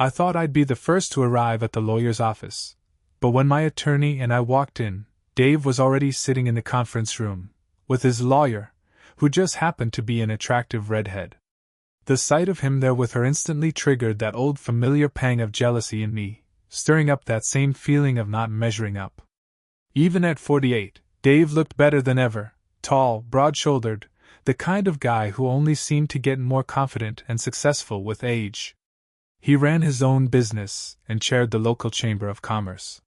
I thought I'd be the first to arrive at the lawyer's office, but when my attorney and I walked in, Dave was already sitting in the conference room, with his lawyer, who just happened to be an attractive redhead. The sight of him there with her instantly triggered that old familiar pang of jealousy in me, stirring up that same feeling of not measuring up. Even at 48, Dave looked better than ever, tall, broad-shouldered, the kind of guy who only seemed to get more confident and successful with age. He ran his own business and chaired the local chamber of commerce.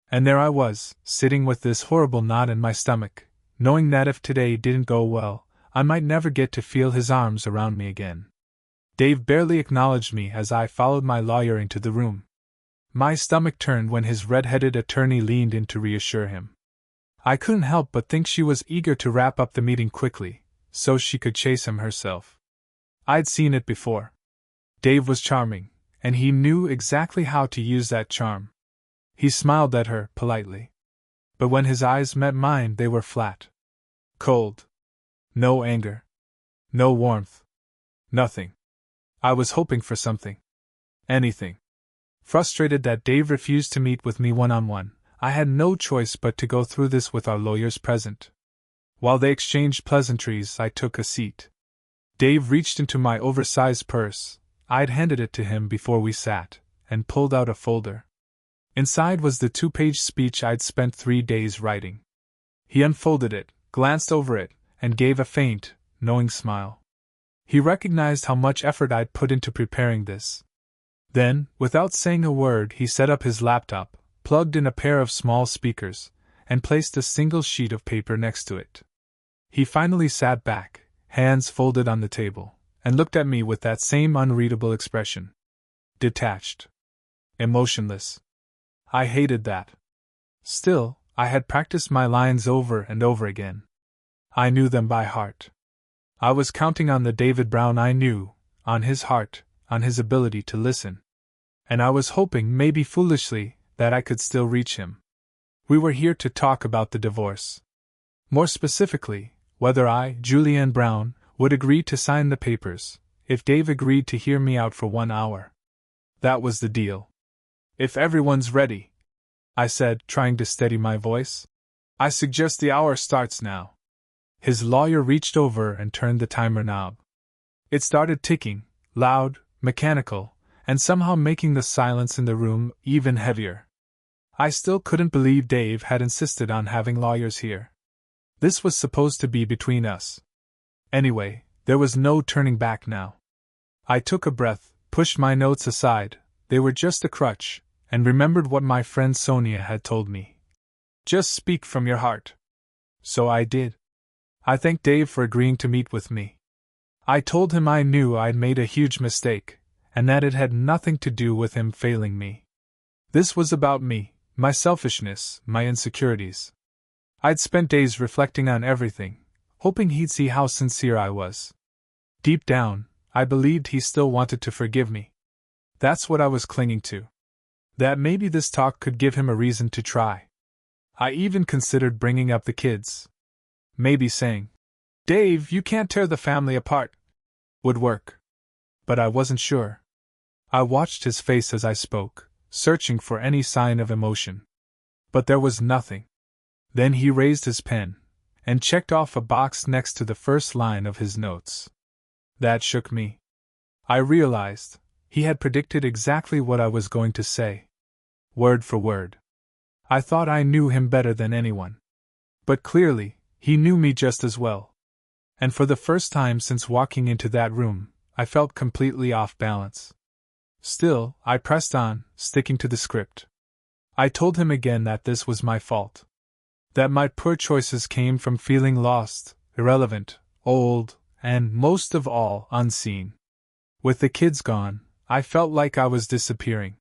And there I was, sitting with this horrible knot in my stomach, knowing that if today didn't go well, I might never get to feel his arms around me again. Dave barely acknowledged me as I followed my lawyer into the room. My stomach turned when his red-headed attorney leaned in to reassure him. I couldn't help but think she was eager to wrap up the meeting quickly, so she could chase him herself. I'd seen it before. Dave was charming, and he knew exactly how to use that charm. He smiled at her politely. But when his eyes met mine, they were flat. Cold. No anger. No warmth. Nothing. I was hoping for something. Anything. Frustrated that Dave refused to meet with me one-on-one, I had no choice but to go through this with our lawyers present. While they exchanged pleasantries, I took a seat. Dave reached into my oversized purse. I'd handed it to him before we sat, and pulled out a folder. Inside was the 2-page speech I'd spent 3 days writing. He unfolded it, glanced over it, and gave a faint, knowing smile. He recognized how much effort I'd put into preparing this. Then, without saying a word, he set up his laptop, plugged in a pair of small speakers, and placed a single sheet of paper next to it. He finally sat back, hands folded on the table, and looked at me with that same unreadable expression. Detached. Emotionless. I hated that. Still, I had practiced my lines over and over again. I knew them by heart. I was counting on the David Brown I knew, on his heart, on his ability to listen. And I was hoping, maybe foolishly, that I could still reach him. We were here to talk about the divorce. More specifically, whether I, Julianne Brown, would agree to sign the papers, if Dave agreed to hear me out for 1 hour. That was the deal. If everyone's ready, I said, trying to steady my voice, I suggest the hour starts now. His lawyer reached over and turned the timer knob. It started ticking, loud, mechanical, and somehow making the silence in the room even heavier. I still couldn't believe Dave had insisted on having lawyers here. This was supposed to be between us. Anyway, there was no turning back now. I took a breath, pushed my notes aside, they were just a crutch, and remembered what my friend Sonia had told me. Just speak from your heart. So I did. I thanked Dave for agreeing to meet with me. I told him I knew I'd made a huge mistake, and that it had nothing to do with him failing me. This was about me, my selfishness, my insecurities. I'd spent days reflecting on everything, hoping he'd see how sincere I was. Deep down, I believed he still wanted to forgive me. That's what I was clinging to. That maybe this talk could give him a reason to try. I even considered bringing up the kids. Maybe saying, "Dave, you can't tear the family apart," would work. But I wasn't sure. I watched his face as I spoke, searching for any sign of emotion. But there was nothing. Then he raised his pen, and checked off a box next to the first line of his notes. That shook me. I realized he had predicted exactly what I was going to say. Word for word. I thought I knew him better than anyone. But clearly, he knew me just as well. And for the first time since walking into that room, I felt completely off balance. Still, I pressed on, sticking to the script. I told him again that this was my fault. That my poor choices came from feeling lost, irrelevant, old, and, most of all, unseen. With the kids gone, I felt like I was disappearing.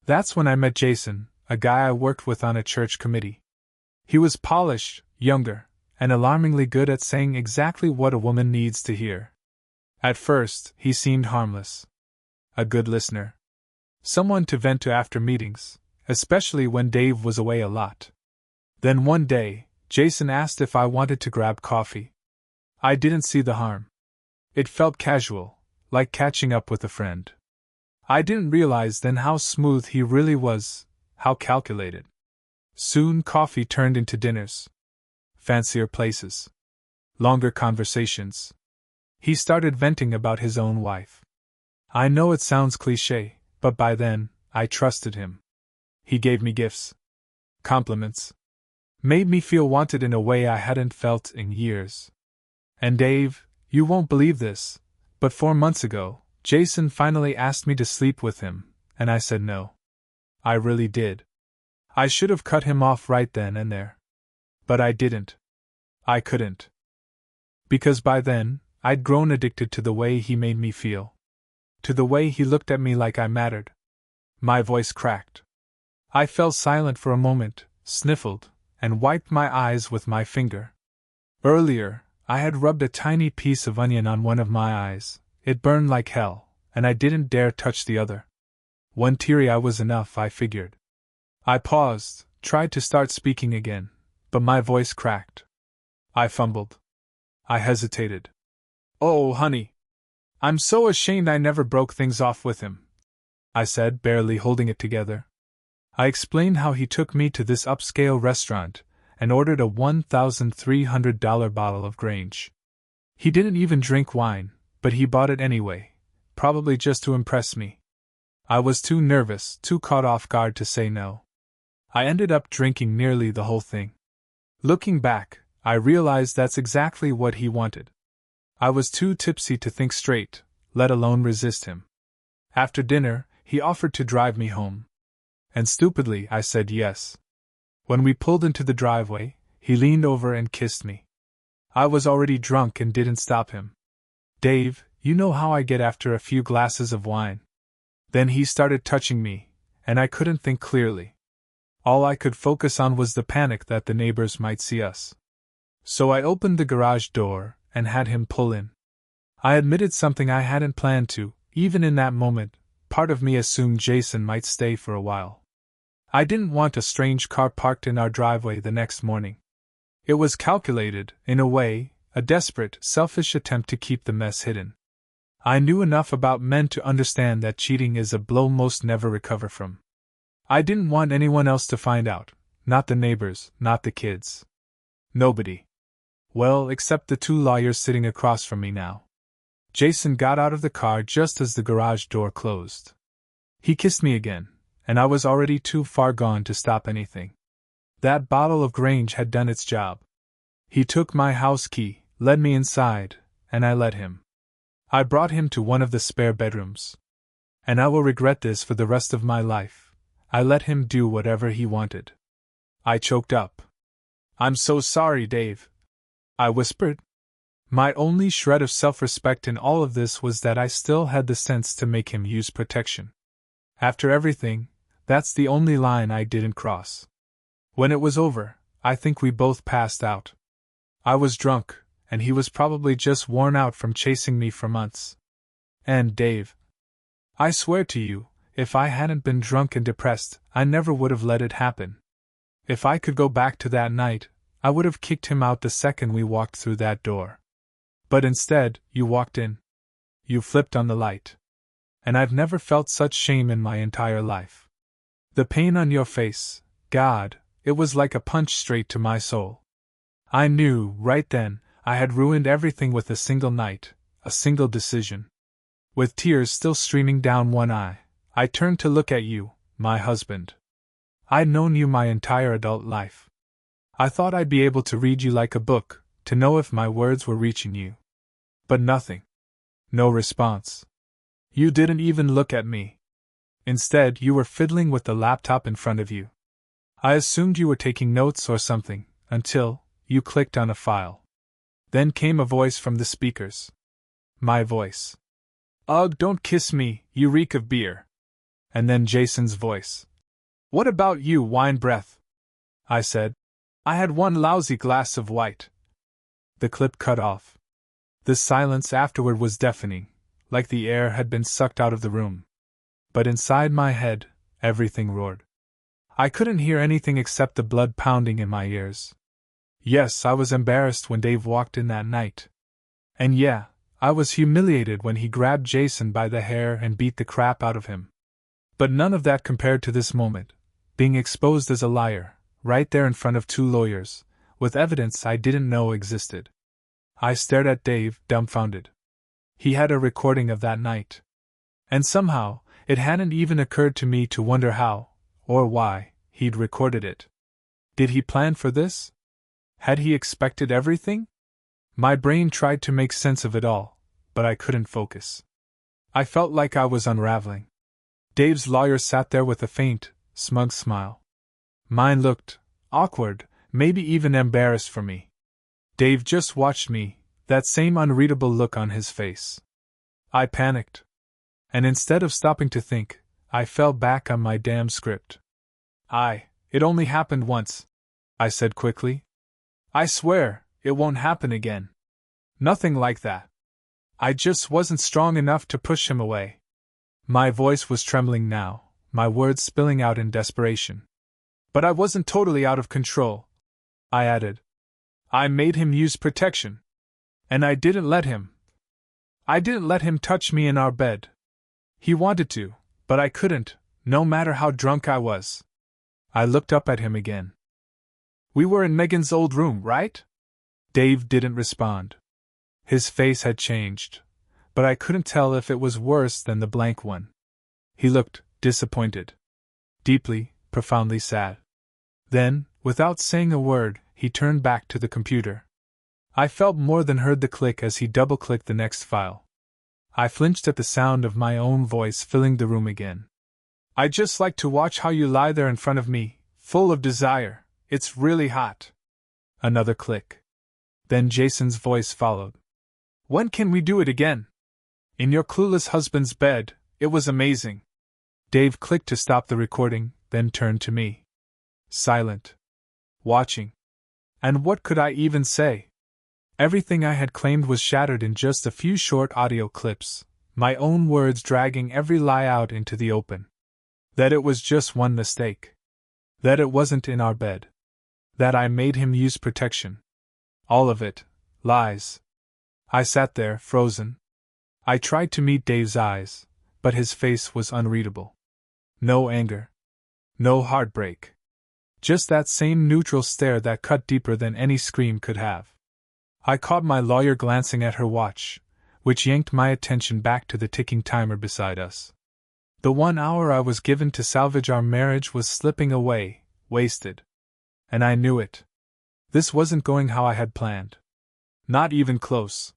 That's when I met Jason, a guy I worked with on a church committee. He was polished, younger, and alarmingly good at saying exactly what a woman needs to hear. At first, he seemed harmless. A good listener. Someone to vent to after meetings, especially when Dave was away a lot. Then one day, Jason asked if I wanted to grab coffee. I didn't see the harm. It felt casual, like catching up with a friend. I didn't realize then how smooth he really was, how calculated. Soon coffee turned into dinners. Fancier places. Longer conversations. He started venting about his own wife. I know it sounds cliché, but by then, I trusted him. He gave me gifts. Compliments. Made me feel wanted in a way I hadn't felt in years. And Dave, you won't believe this, but 4 months ago, Jason finally asked me to sleep with him, and I said no. I really did. I should have cut him off right then and there. But I didn't. I couldn't. Because by then, I'd grown addicted to the way he made me feel. To the way he looked at me like I mattered. My voice cracked. I fell silent for a moment, sniffled, and wiped my eyes with my finger. Earlier, I had rubbed a tiny piece of onion on one of my eyes. It burned like hell, and I didn't dare touch the other. One teary eye was enough, I figured. I paused, tried to start speaking again, but my voice cracked. I fumbled. I hesitated. Oh, honey. I'm so ashamed I never broke things off with him, I said, barely holding it together. I explained how he took me to this upscale restaurant and ordered a $1,300 bottle of Grange. He didn't even drink wine, but he bought it anyway, probably just to impress me. I was too nervous, too caught off guard to say no. I ended up drinking nearly the whole thing. Looking back, I realized that's exactly what he wanted. I was too tipsy to think straight, let alone resist him. After dinner, he offered to drive me home. And stupidly, I said yes. When we pulled into the driveway, he leaned over and kissed me. I was already drunk and didn't stop him. Dave, you know how I get after a few glasses of wine. Then he started touching me, and I couldn't think clearly. All I could focus on was the panic that the neighbors might see us. So I opened the garage door and had him pull in. I admitted something I hadn't planned to. Even in that moment, part of me assumed Jason might stay for a while. I didn't want a strange car parked in our driveway the next morning. It was calculated, in a way, a desperate, selfish attempt to keep the mess hidden. I knew enough about men to understand that cheating is a blow most never recover from. I didn't want anyone else to find out, not the neighbors, not the kids. Nobody. Well, except the 2 lawyers sitting across from me now. Jason got out of the car just as the garage door closed. He kissed me again, and I was already too far gone to stop anything. That bottle of Grange had done its job. He took my house key, led me inside, and I let him. I brought him to one of the spare bedrooms. And I will regret this for the rest of my life. I let him do whatever he wanted. I choked up. I'm so sorry, Dave, I whispered. My only shred of self-respect in all of this was that I still had the sense to make him use protection. After everything, that's the only line I didn't cross. When it was over, I think we both passed out. I was drunk, and he was probably just worn out from chasing me for months. And Dave, I swear to you, if I hadn't been drunk and depressed, I never would have let it happen. If I could go back to that night, I would have kicked him out the second we walked through that door. But instead, you walked in. You flipped on the light. And I've never felt such shame in my entire life. The pain on your face, God, it was like a punch straight to my soul. I knew, right then, I had ruined everything with a single night, a single decision. With tears still streaming down one eye, I turned to look at you, my husband. I'd known you my entire adult life. I thought I'd be able to read you like a book, to know if my words were reaching you. But nothing. No response. You didn't even look at me. Instead, you were fiddling with the laptop in front of you. I assumed you were taking notes or something, until you clicked on a file. Then came a voice from the speakers. My voice. Ugh, don't kiss me, you reek of beer. And then Jason's voice. What about you, wine breath? I said. I had one lousy glass of white. The clip cut off. The silence afterward was deafening, like the air had been sucked out of the room. But inside my head, everything roared. I couldn't hear anything except the blood pounding in my ears. Yes, I was embarrassed when Dave walked in that night. And yeah, I was humiliated when he grabbed Jason by the hair and beat the crap out of him. But none of that compared to this moment, being exposed as a liar, right there in front of two lawyers, with evidence I didn't know existed. I stared at Dave, dumbfounded. He had a recording of that night. And somehow, it hadn't even occurred to me to wonder how, or why, he'd recorded it. Did he plan for this? Had he expected everything? My brain tried to make sense of it all, but I couldn't focus. I felt like I was unraveling. Dave's lawyer sat there with a faint, smug smile. Mine looked awkward, maybe even embarrassed for me. Dave just watched me, that same unreadable look on his face. I panicked. And instead of stopping to think, I fell back on my damn script. It only happened once, I said quickly. I swear, it won't happen again. Nothing like that. I just wasn't strong enough to push him away. My voice was trembling now, my words spilling out in desperation. But I wasn't totally out of control, I added. I made him use protection. And I didn't let him. I didn't let him touch me in our bed. He wanted to, but I couldn't, no matter how drunk I was. I looked up at him again. We were in Megan's old room, right? Dave didn't respond. His face had changed, but I couldn't tell if it was worse than the blank one. He looked disappointed. Deeply, profoundly sad. Then, without saying a word, he turned back to the computer. I felt more than heard the click as he double-clicked the next file. I flinched at the sound of my own voice filling the room again. I just like to watch how you lie there in front of me, full of desire. It's really hot. Another click. Then Jason's voice followed. When can we do it again? In your clueless husband's bed, it was amazing. Dave clicked to stop the recording, then turned to me. Silent. Watching. And what could I even say? Everything I had claimed was shattered in just a few short audio clips, my own words dragging every lie out into the open. That it was just one mistake. That it wasn't in our bed. That I made him use protection. All of it, lies. I sat there, frozen. I tried to meet Dave's eyes, but his face was unreadable. No anger. No heartbreak. Just that same neutral stare that cut deeper than any scream could have. I caught my lawyer glancing at her watch, which yanked my attention back to the ticking timer beside us. The 1 hour I was given to salvage our marriage was slipping away, wasted. And I knew it. This wasn't going how I had planned. Not even close.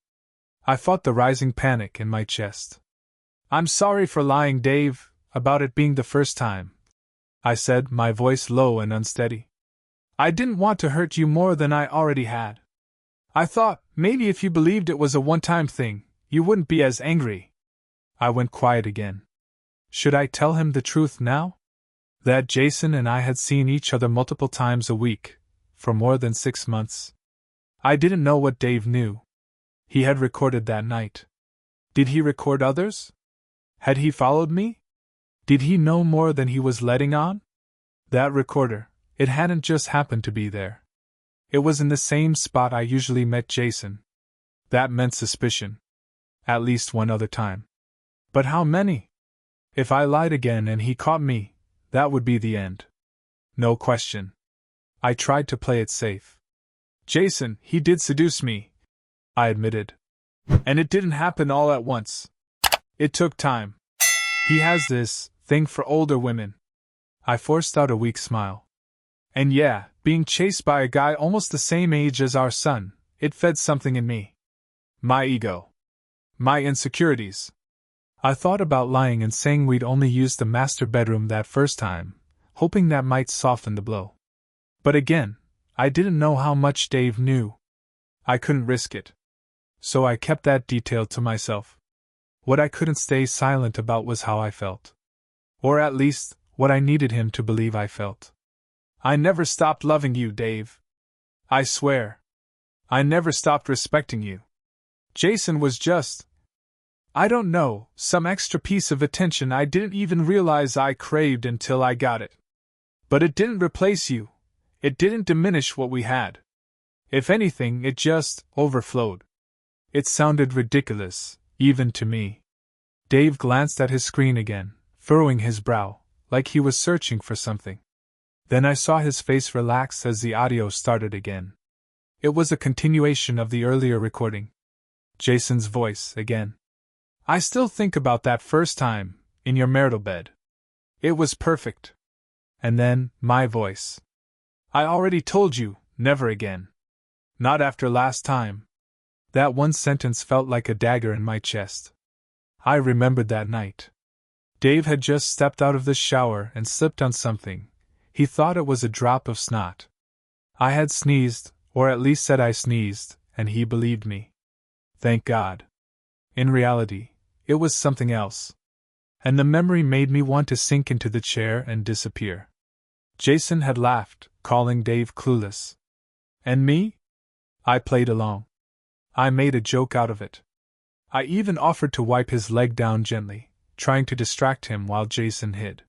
I fought the rising panic in my chest. I'm sorry for lying, Dave, about it being the first time, I said, my voice low and unsteady. I didn't want to hurt you more than I already had. I thought, maybe if you believed it was a one-time thing, you wouldn't be as angry. I went quiet again. Should I tell him the truth now? That Jason and I had seen each other multiple times a week, for more than 6 months. I didn't know what Dave knew. He had recorded that night. Did he record others? Had he followed me? Did he know more than he was letting on? That recorder, it hadn't just happened to be there. It was in the same spot I usually met Jason. That meant suspicion. At least one other time. But how many? If I lied again and he caught me, that would be the end. No question. I tried to play it safe. Jason, he did seduce me, I admitted. And it didn't happen all at once. It took time. He has this thing for older women. I forced out a weak smile. And yeah, being chased by a guy almost the same age as our son, it fed something in me. My ego. My insecurities. I thought about lying and saying we'd only used the master bedroom that first time, hoping that might soften the blow. But again, I didn't know how much Dave knew. I couldn't risk it. So I kept that detail to myself. What I couldn't stay silent about was how I felt. Or at least, what I needed him to believe I felt. I never stopped loving you, Dave. I swear. I never stopped respecting you. Jason was just, I don't know, some extra piece of attention I didn't even realize I craved until I got it. But it didn't replace you. It didn't diminish what we had. If anything, it just overflowed. It sounded ridiculous, even to me. Dave glanced at his screen again, furrowing his brow, like he was searching for something. Then I saw his face relax as the audio started again. It was a continuation of the earlier recording. Jason's voice, again. "I still think about that first time, in your marital bed. It was perfect." And then, my voice. "I already told you, never again. Not after last time." That one sentence felt like a dagger in my chest. I remembered that night. Dave had just stepped out of the shower and slipped on something. He thought it was a drop of snot. I had sneezed, or at least said I sneezed, and he believed me. Thank God. In reality, it was something else. And the memory made me want to sink into the chair and disappear. Jason had laughed, calling Dave clueless. And me? I played along. I made a joke out of it. I even offered to wipe his leg down gently, trying to distract him while Jason hid.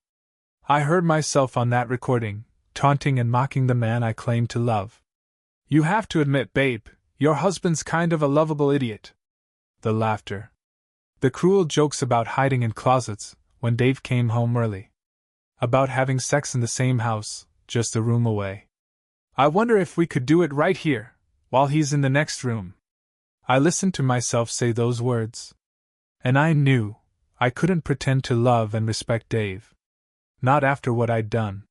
I heard myself on that recording, taunting and mocking the man I claimed to love. "You have to admit, babe, your husband's kind of a lovable idiot." The laughter. The cruel jokes about hiding in closets when Dave came home early. About having sex in the same house, just a room away. "I wonder if we could do it right here, while he's in the next room." I listened to myself say those words. And I knew I couldn't pretend to love and respect Dave. Not after what I'd done.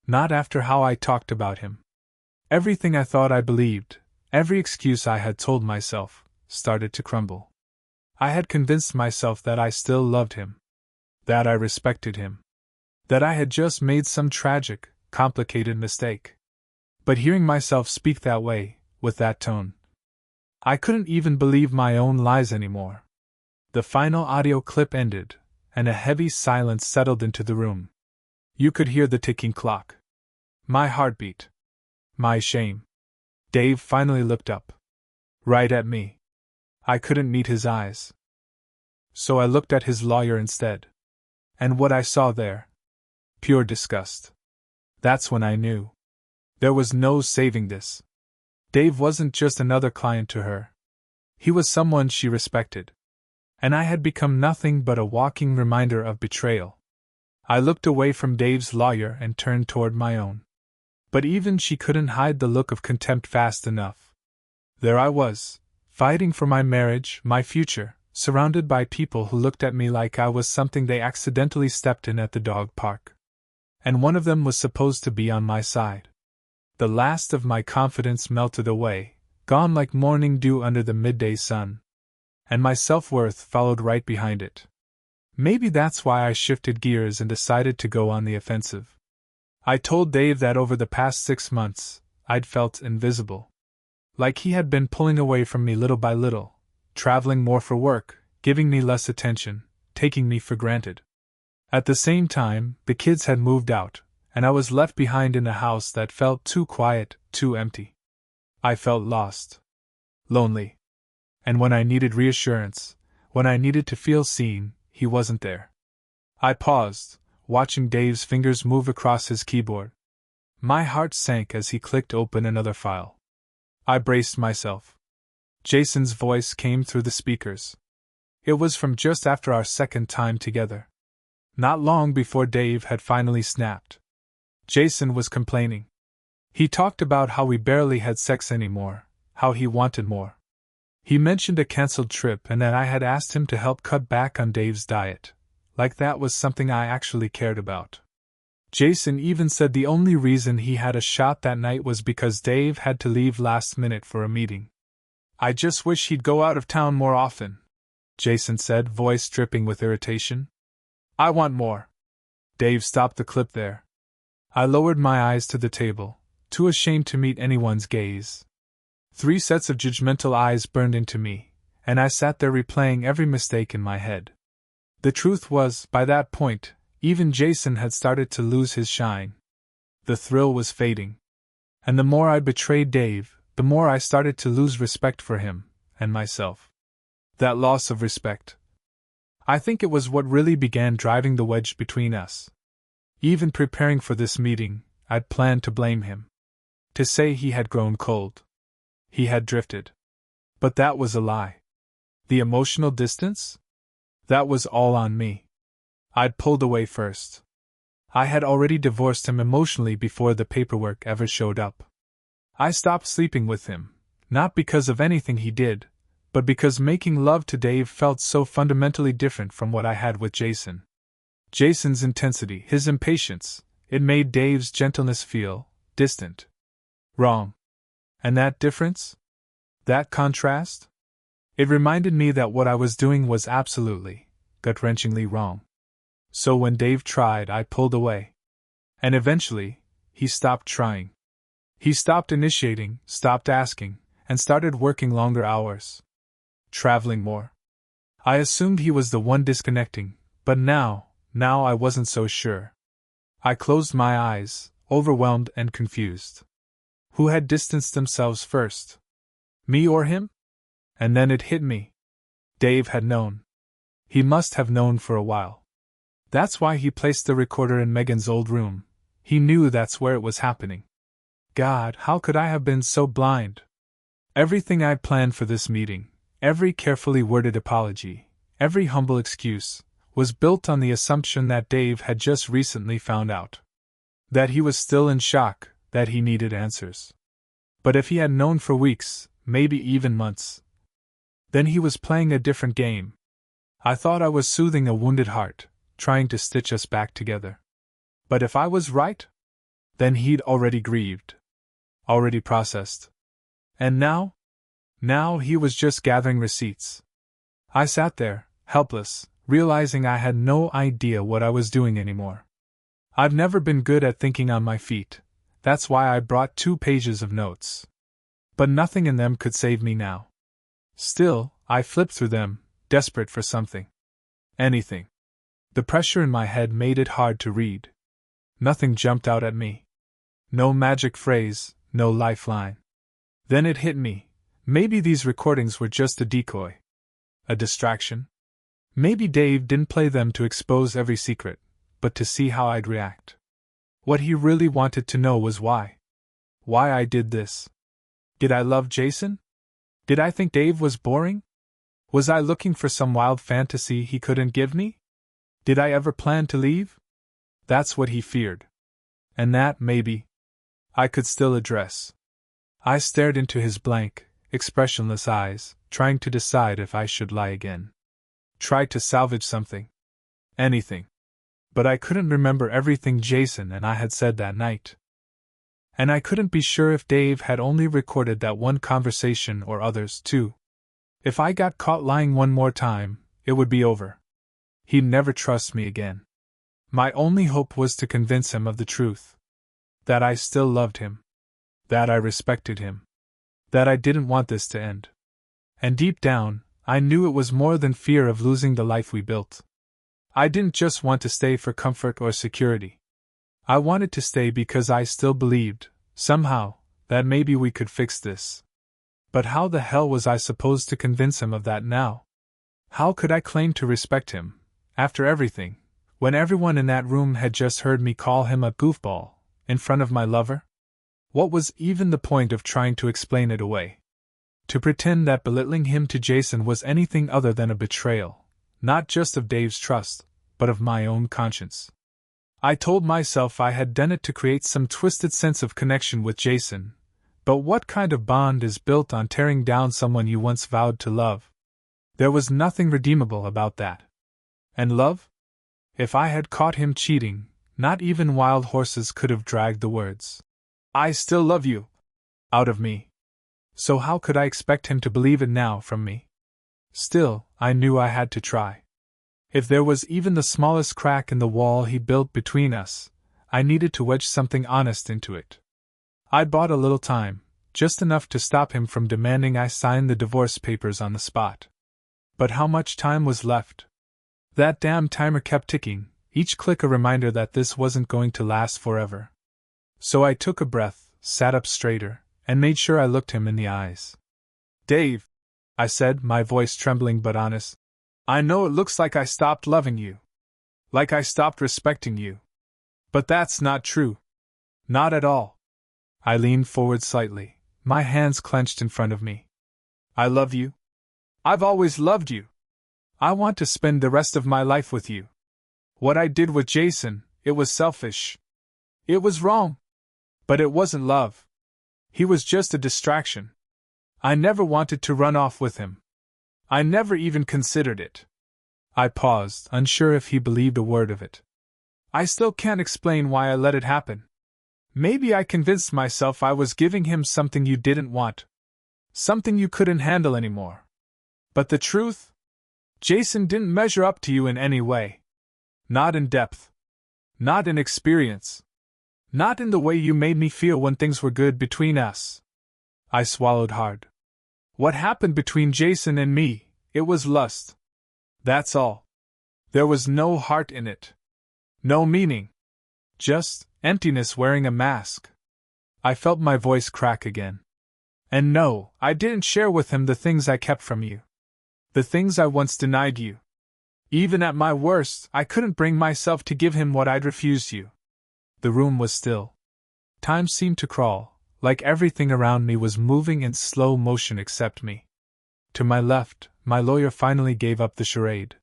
Not after how I talked about him. Everything I thought I believed, every excuse I had told myself, started to crumble. I had convinced myself that I still loved him. That I respected him. That I had just made some tragic, complicated mistake. But hearing myself speak that way, with that tone, I couldn't even believe my own lies anymore. The final audio clip ended, and a heavy silence settled into the room. You could hear the ticking clock. My heartbeat. My shame. Dave finally looked up. Right at me. I couldn't meet his eyes. So I looked at his lawyer instead. And what I saw there? Pure disgust. That's when I knew. There was no saving this. Dave wasn't just another client to her. He was someone she respected. And I had become nothing but a walking reminder of betrayal. I looked away from Dave's lawyer and turned toward my own. But even she couldn't hide the look of contempt fast enough. There I was, fighting for my marriage, my future, surrounded by people who looked at me like I was something they accidentally stepped in at the dog park. And one of them was supposed to be on my side. The last of my confidence melted away, gone like morning dew under the midday sun. And my self-worth followed right behind it. Maybe that's why I shifted gears and decided to go on the offensive. I told Dave that over the past 6 months, I'd felt invisible. Like he had been pulling away from me little by little, traveling more for work, giving me less attention, taking me for granted. At the same time, the kids had moved out, and I was left behind in a house that felt too quiet, too empty. I felt lost. Lonely. And when I needed reassurance, when I needed to feel seen, he wasn't there. I paused, watching Dave's fingers move across his keyboard. My heart sank as he clicked open another file. I braced myself. Jason's voice came through the speakers. It was from just after our second time together. Not long before Dave had finally snapped. Jason was complaining. He talked about how we barely had sex anymore, how he wanted more. He mentioned a cancelled trip and that I had asked him to help cut back on Dave's diet, like that was something I actually cared about. Jason even said the only reason he had a shot that night was because Dave had to leave last minute for a meeting. "I just wish he'd go out of town more often," Jason said, voice dripping with irritation. "I want more." Dave stopped the clip there. I lowered my eyes to the table, too ashamed to meet anyone's gaze. 3 sets of judgmental eyes burned into me, and I sat there replaying every mistake in my head. The truth was, by that point, even Jason had started to lose his shine. The thrill was fading. And the more I betrayed Dave, the more I started to lose respect for him, and myself. That loss of respect. I think it was what really began driving the wedge between us. Even preparing for this meeting, I'd planned to blame him. To say he had grown cold. He had drifted. But that was a lie. The emotional distance? That was all on me. I'd pulled away first. I had already divorced him emotionally before the paperwork ever showed up. I stopped sleeping with him, not because of anything he did, but because making love to Dave felt so fundamentally different from what I had with Jason. Jason's intensity, his impatience, it made Dave's gentleness feel distant. Wrong. And that difference? That contrast? It reminded me that what I was doing was absolutely, gut-wrenchingly wrong. So when Dave tried, I pulled away. And eventually, he stopped trying. He stopped initiating, stopped asking, and started working longer hours. Traveling more. I assumed he was the one disconnecting, but now I wasn't so sure. I closed my eyes, overwhelmed and confused. Who had distanced themselves first? Me or him? And then it hit me. Dave had known. He must have known for a while. That's why he placed the recorder in Megan's old room. He knew that's where it was happening. God, how could I have been so blind? Everything I'd planned for this meeting, every carefully worded apology, every humble excuse, was built on the assumption that Dave had just recently found out. That he was still in shock, that he needed answers. But if he had known for weeks, maybe even months, then he was playing a different game. I thought I was soothing a wounded heart, trying to stitch us back together. But if I was right, then he'd already grieved. Already processed. And now? Now he was just gathering receipts. I sat there, helpless, realizing I had no idea what I was doing anymore. I've never been good at thinking on my feet. That's why I brought 2 pages of notes. But nothing in them could save me now. Still, I flipped through them, desperate for something. Anything. The pressure in my head made it hard to read. Nothing jumped out at me. No magic phrase, no lifeline. Then it hit me. Maybe these recordings were just a decoy. A distraction. Maybe Dave didn't play them to expose every secret, but to see how I'd react. What he really wanted to know was why. Why I did this. Did I love Jason? Did I think Dave was boring? Was I looking for some wild fantasy he couldn't give me? Did I ever plan to leave? That's what he feared. And that, maybe, I could still address. I stared into his blank, expressionless eyes, trying to decide if I should lie again. Try to salvage something. Anything. But I couldn't remember everything Jason and I had said that night. And I couldn't be sure if Dave had only recorded that one conversation or others, too. If I got caught lying one more time, it would be over. He'd never trust me again. My only hope was to convince him of the truth. That I still loved him. That I respected him. That I didn't want this to end. And deep down, I knew it was more than fear of losing the life we built. I didn't just want to stay for comfort or security. I wanted to stay because I still believed, somehow, that maybe we could fix this. But how the hell was I supposed to convince him of that now? How could I claim to respect him, after everything, when everyone in that room had just heard me call him a goofball, in front of my lover? What was even the point of trying to explain it away? To pretend that belittling him to Jason was anything other than a betrayal, not just of Dave's trust, but of my own conscience. I told myself I had done it to create some twisted sense of connection with Jason, but what kind of bond is built on tearing down someone you once vowed to love? There was nothing redeemable about that. And love? If I had caught him cheating, not even wild horses could have dragged the words, "I still love you," out of me. So how could I expect him to believe it now from me? Still, I knew I had to try. If there was even the smallest crack in the wall he built between us, I needed to wedge something honest into it. I'd bought a little time, just enough to stop him from demanding I sign the divorce papers on the spot. But how much time was left? That damn timer kept ticking, each click a reminder that this wasn't going to last forever. So I took a breath, sat up straighter, and made sure I looked him in the eyes. "Dave," I said, my voice trembling but honest, "I know it looks like I stopped loving you. Like I stopped respecting you. But that's not true. Not at all." I leaned forward slightly, my hands clenched in front of me. "I love you. I've always loved you. I want to spend the rest of my life with you. What I did with Jason, it was selfish. It was wrong. But it wasn't love. He was just a distraction. I never wanted to run off with him. I never even considered it. I paused, unsure if he believed a word of it. I still can't explain why I let it happen. Maybe I convinced myself I was giving him something you didn't want. Something you couldn't handle anymore. But the truth? Jason didn't measure up to you in any way. Not in depth. Not in experience. Not in the way you made me feel when things were good between us. I swallowed hard. What happened between Jason and me, it was lust. That's all. There was no heart in it. No meaning. Just emptiness wearing a mask. I felt my voice crack again. And no, I didn't share with him the things I kept from you. The things I once denied you. Even at my worst, I couldn't bring myself to give him what I'd refused you. The room was still. Time seemed to crawl, like everything around me was moving in slow motion except me. To my left, my lawyer finally gave up the charade.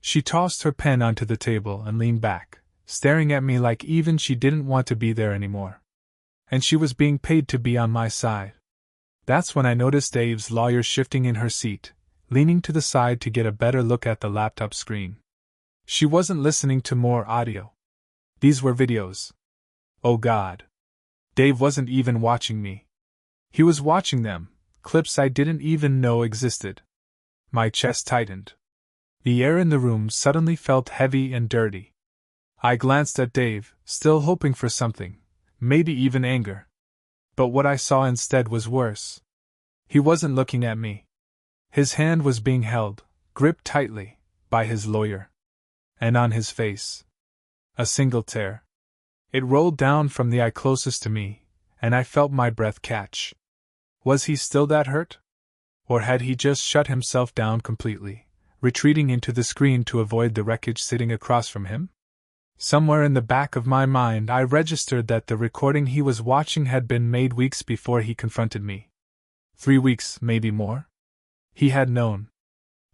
She tossed her pen onto the table and leaned back, staring at me like even she didn't want to be there anymore. And she was being paid to be on my side. That's when I noticed Dave's lawyer shifting in her seat, leaning to the side to get a better look at the laptop screen. She wasn't listening to more audio. These were videos. Oh God. Dave wasn't even watching me. He was watching them, clips I didn't even know existed. My chest tightened. The air in the room suddenly felt heavy and dirty. I glanced at Dave, still hoping for something, maybe even anger. But what I saw instead was worse. He wasn't looking at me. His hand was being held, gripped tightly, by his lawyer. And on his face, a single tear. It rolled down from the eye closest to me, and I felt my breath catch. Was he still that hurt? Or had he just shut himself down completely, retreating into the screen to avoid the wreckage sitting across from him? Somewhere in the back of my mind I registered that the recording he was watching had been made weeks before he confronted me. 3 weeks, maybe more? He had known.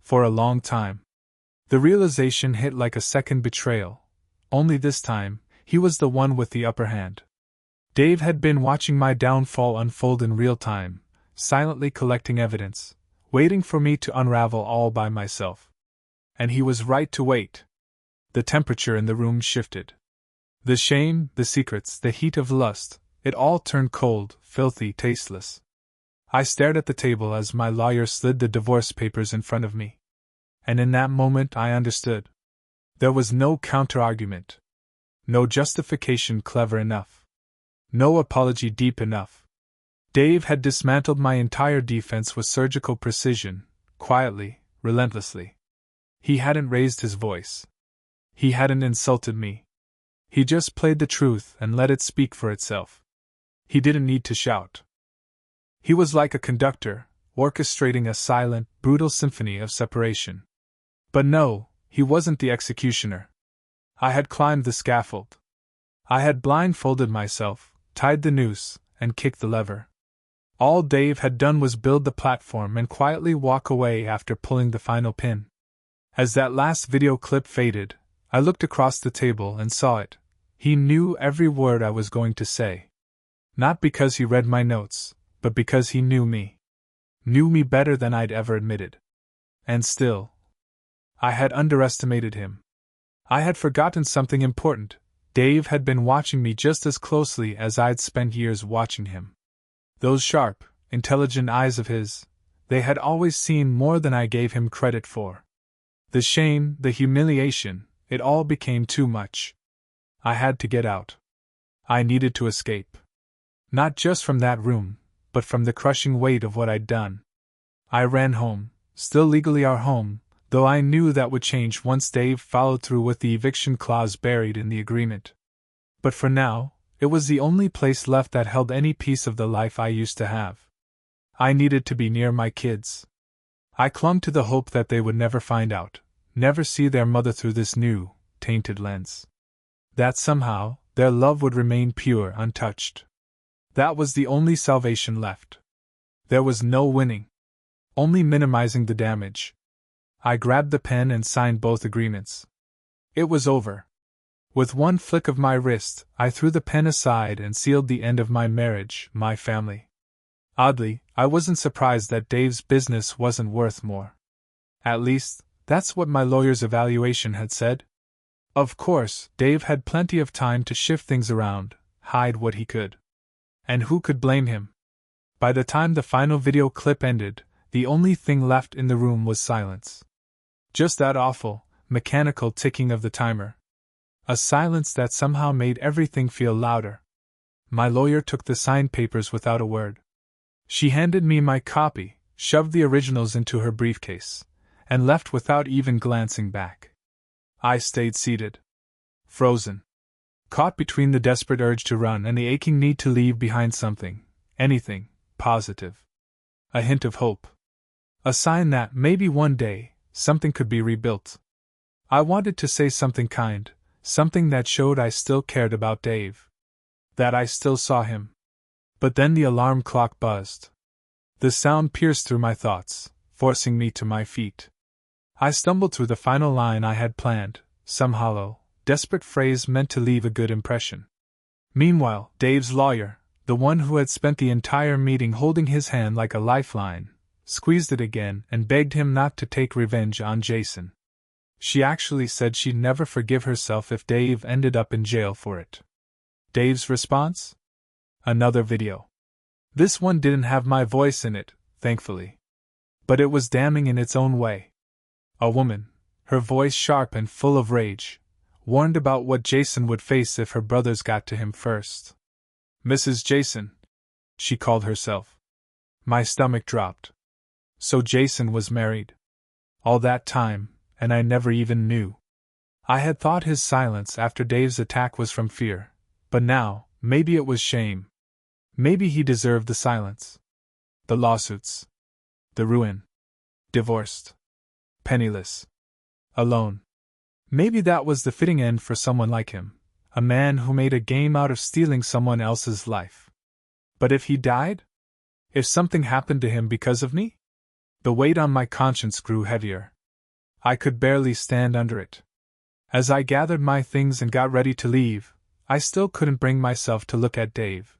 For a long time. The realization hit like a second betrayal. Only this time, he was the one with the upper hand. Dave had been watching my downfall unfold in real time, silently collecting evidence, waiting for me to unravel all by myself. And he was right to wait. The temperature in the room shifted. The shame, the secrets, the heat of lust, it all turned cold, filthy, tasteless. I stared at the table as my lawyer slid the divorce papers in front of me. And in that moment I understood. There was no counter-argument. No justification clever enough. No apology deep enough. Dave had dismantled my entire defense with surgical precision, quietly, relentlessly. He hadn't raised his voice. He hadn't insulted me. He just played the truth and let it speak for itself. He didn't need to shout. He was like a conductor, orchestrating a silent, brutal symphony of separation. But no, he wasn't the executioner. I had climbed the scaffold. I had blindfolded myself, tied the noose, and kicked the lever. All Dave had done was build the platform and quietly walk away after pulling the final pin. As that last video clip faded, I looked across the table and saw it. He knew every word I was going to say. Not because he read my notes, but because he knew me. Knew me better than I'd ever admitted. And still, I had underestimated him. I had forgotten something important. Dave had been watching me just as closely as I'd spent years watching him. Those sharp, intelligent eyes of his, they had always seen more than I gave him credit for. The shame, the humiliation, it all became too much. I had to get out. I needed to escape. Not just from that room, but from the crushing weight of what I'd done. I ran home, still legally our home, though I knew that would change once Dave followed through with the eviction clause buried in the agreement. But for now, it was the only place left that held any piece of the life I used to have. I needed to be near my kids. I clung to the hope that they would never find out, never see their mother through this new, tainted lens. That somehow, their love would remain pure, untouched. That was the only salvation left. There was no winning. only minimizing the damage. I grabbed the pen and signed both agreements. It was over. With one flick of my wrist, I threw the pen aside and sealed the end of my marriage, my family. Oddly, I wasn't surprised that Dave's business wasn't worth more. At least, that's what my lawyer's evaluation had said. Of course, Dave had plenty of time to shift things around, hide what he could. And who could blame him? By the time the final video clip ended, the only thing left in the room was silence. Just that awful, mechanical ticking of the timer. A silence that somehow made everything feel louder. My lawyer took the signed papers without a word. She handed me my copy, shoved the originals into her briefcase, and left without even glancing back. I stayed seated. Frozen. Caught between the desperate urge to run and the aching need to leave behind something, anything, positive. A hint of hope. A sign that, maybe one day, something could be rebuilt. I wanted to say something kind, something that showed I still cared about Dave. That I still saw him. But then the alarm clock buzzed. The sound pierced through my thoughts, forcing me to my feet. I stumbled through the final line I had planned, some hollow, desperate phrase meant to leave a good impression. Meanwhile, Dave's lawyer, the one who had spent the entire meeting holding his hand like a lifeline, squeezed it again and begged him not to take revenge on Jason. She actually said she'd never forgive herself if Dave ended up in jail for it. Dave's response? Another video. This one didn't have my voice in it, thankfully. But it was damning in its own way. A woman, her voice sharp and full of rage, warned about what Jason would face if her brothers got to him first. Mrs. Jason, she called herself. My stomach dropped. So Jason was married. All that time, and I never even knew. I had thought his silence after Dave's attack was from fear, but now, maybe it was shame. Maybe he deserved the silence. The lawsuits. The ruin. Divorced. Penniless. Alone. Maybe that was the fitting end for someone like him, a man who made a game out of stealing someone else's life. But if he died? If something happened to him because of me? The weight on my conscience grew heavier. I could barely stand under it. As I gathered my things and got ready to leave, I still couldn't bring myself to look at Dave.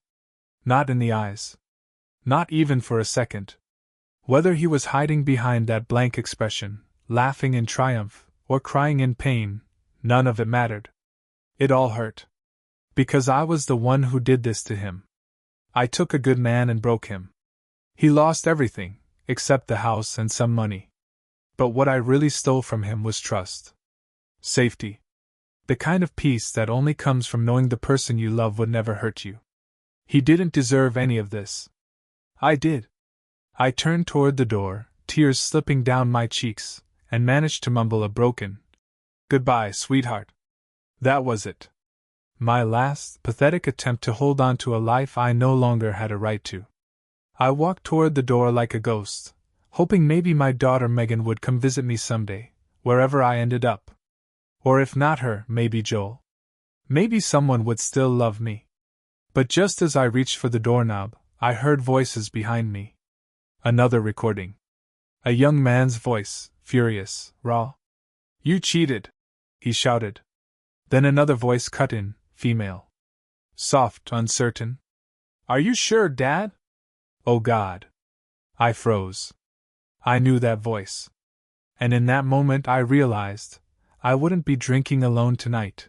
Not in the eyes. Not even for a second. Whether he was hiding behind that blank expression, laughing in triumph, or crying in pain, none of it mattered. It all hurt. Because I was the one who did this to him. I took a good man and broke him. He lost everything, except the house and some money. But what I really stole from him was trust. Safety. The kind of peace that only comes from knowing the person you love would never hurt you. He didn't deserve any of this. I did. I turned toward the door, tears slipping down my cheeks, and managed to mumble a broken, "Goodbye, sweetheart." That was it. My last, pathetic attempt to hold on to a life I no longer had a right to. I walked toward the door like a ghost, hoping maybe my daughter Megan would come visit me someday, wherever I ended up. Or if not her, maybe Joel. Maybe someone would still love me. But just as I reached for the doorknob, I heard voices behind me. Another recording. A young man's voice, furious, raw. "You cheated," he shouted. Then another voice cut in, female. Soft, uncertain. "Are you sure, Dad?" Oh God. I froze. I knew that voice. And in that moment I realized I wouldn't be drinking alone tonight.